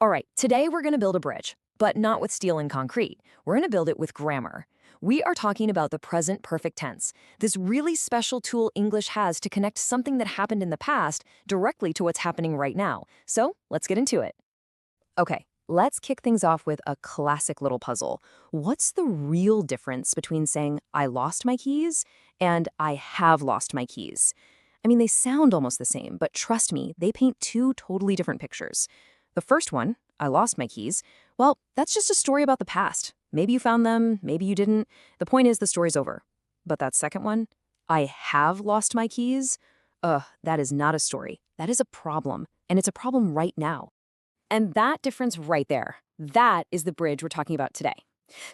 All right, today we're going to build a bridge, but not with steel and concrete. We're going to build it with grammar. We are talking about the present perfect tense, this really special tool English has to connect something that happened in the past directly to what's happening right now. So let's get into it. Okay, let's kick things off with a classic little puzzle. What's the real difference between saying, I lost my keys and I have lost my keys? I mean, they sound almost the same, but trust me, they paint two totally different pictures. The first one, I lost my keys, well, that's just a story about the past. Maybe you found them, maybe you didn't. The point is the story's over. But that second one, I have lost my keys, that is not a story. That is a problem, and it's a problem right now. And that difference right there, that is the bridge we're talking about today.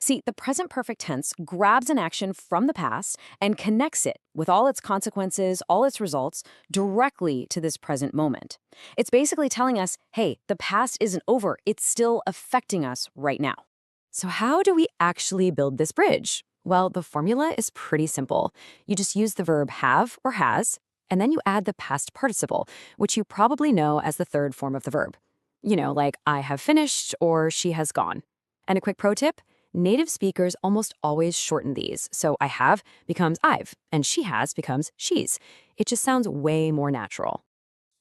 See, the present perfect tense grabs an action from the past and connects it with all its consequences, all its results, directly to this present moment. It's basically telling us, hey, the past isn't over, it's still affecting us right now. So how do we actually build this bridge? Well, the formula is pretty simple. You just use the verb have or has, and then you add the past participle, which you probably know as the third form of the verb. You know, like I have finished or she has gone. And a quick pro tip, native speakers almost always shorten these. So I have becomes I've, and she has becomes she's. It just sounds way more natural.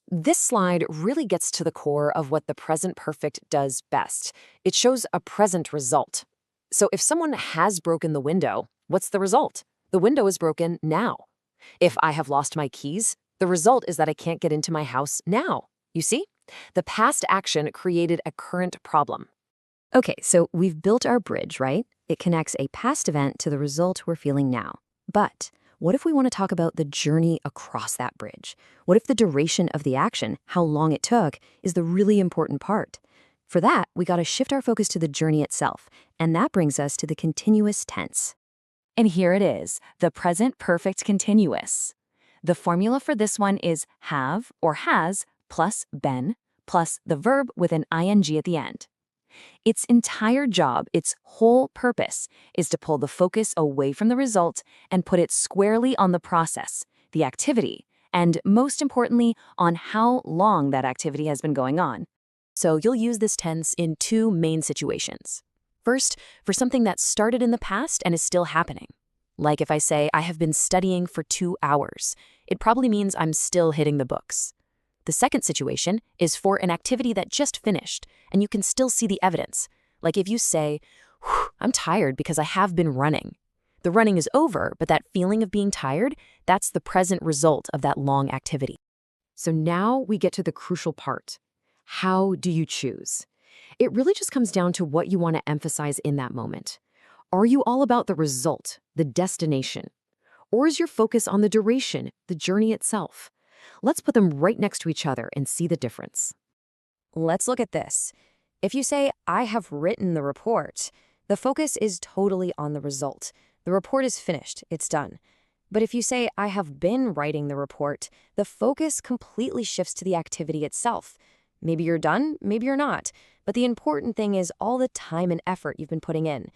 This slide really gets to the core of what the present perfect does best. It shows a present result. So if someone has broken the window, what's the result? The window is broken now. If I have lost my keys, the result is that I can't get into my house now. You see? The past action created a current problem. Okay, so we've built our bridge, right? It connects a past event to the result we're feeling now. But what if we want to talk about the journey across that bridge? What if the duration of the action, how long it took, is the really important part? For that, we got to shift our focus to the journey itself, and that brings us to the continuous tense. And here it is, the present perfect continuous. The formula for this one is have or has plus been plus the verb with an ing at the end. Its entire job, its whole purpose, is to pull the focus away from the result and put it squarely on the process, the activity, and most importantly, on how long that activity has been going on. So you'll use this tense in two main situations. First, for something that started in the past and is still happening. Like if I say, I have been studying for 2 hours, it probably means I'm still hitting the books. The second situation is for an activity that just finished, and you can still see the evidence. Like if you say, I'm tired because I have been running. The running is over, but that feeling of being tired, that's the present result of that long activity. So now we get to the crucial part. How do you choose? It really just comes down to what you want to emphasize in that moment. Are you all about the result, the destination? Or is your focus on the duration, the journey itself? Let's put them right next to each other and see the difference. Let's look at this. If you say, I have written the report, the focus is totally on the result. The report is finished, it's done. But if you say, I have been writing the report, the focus completely shifts to the activity itself. Maybe you're done, maybe you're not. But the important thing is all the time and effort you've been putting in.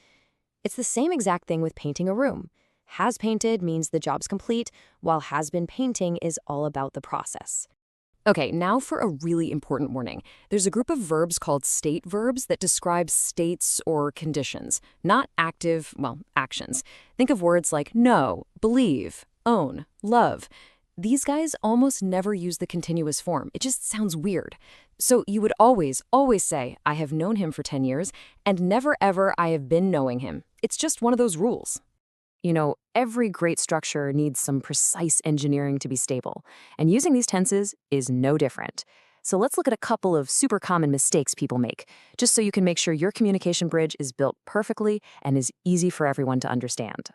It's the same exact thing with painting a room. Has painted means the job's complete, while has been painting is all about the process. Okay, now for a really important warning. There's a group of verbs called state verbs that describe states or conditions, not active, actions. Think of words like know, believe, own, love. These guys almost never use the continuous form. It just sounds weird. So you would always say, I have known him for 10 years, and never ever I have been knowing him. It's just one of those rules. You know, every great structure needs some precise engineering to be stable, and using these tenses is no different. So let's look at a couple of super common mistakes people make, just so you can make sure your communication bridge is built perfectly and is easy for everyone to understand.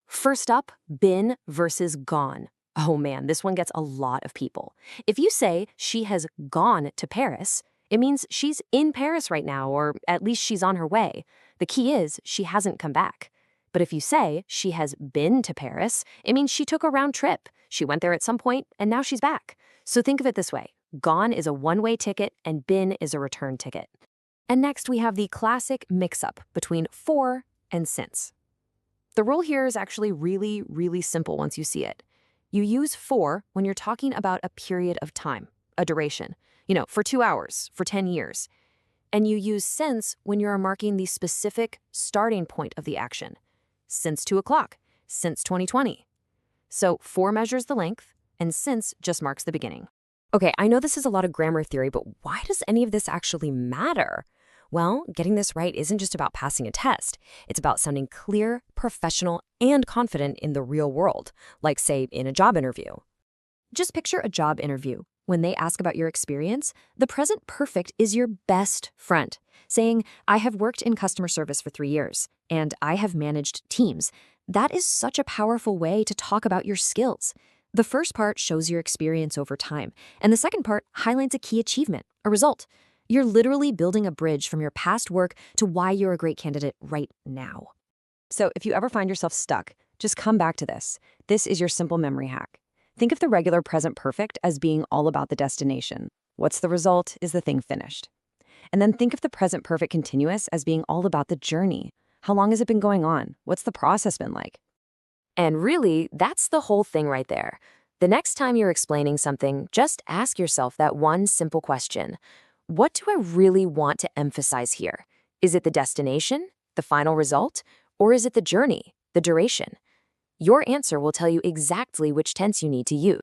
First up, been versus gone. Oh man, this one gets a lot of people. If you say she has gone to Paris, it means she's in Paris right now, or at least she's on her way. The key is she hasn't come back. But if you say she has been to Paris, it means she took a round trip. She went there at some point, and now she's back. So think of it this way. Gone is a one-way ticket, and been is a return ticket. And next, we have the classic mix-up between for and since. The rule here is actually really, really simple once you see it. You use for when you're talking about a period of time, a duration. For 2 hours, for 10 years. And you use since when you are marking the specific starting point of the action. Since 2 o'clock, since 2020. So for measures the length, and since just marks the beginning. Okay, I know this is a lot of grammar theory, but why does any of this actually matter? Well, getting this right isn't just about passing a test. It's about sounding clear, professional, and confident in the real world, like, say, in a job interview. Just picture a job interview. When they ask about your experience, the present perfect is your best friend, saying, I have worked in customer service for 3 years, and I have managed teams. That is such a powerful way to talk about your skills. The first part shows your experience over time, and the second part highlights a key achievement, a result. You're literally building a bridge from your past work to why you're a great candidate right now. So if you ever find yourself stuck, just come back to this. This is your simple memory hack. Think of the regular present perfect as being all about the destination. What's the result? Is the thing finished? And then think of the present perfect continuous as being all about the journey. How long has it been going on? What's the process been like? And really, that's the whole thing right there. The next time you're explaining something, just ask yourself that one simple question. What do I really want to emphasize here? Is it the destination, the final result, or is it the journey, the duration? Your answer will tell you exactly which tense you need to use.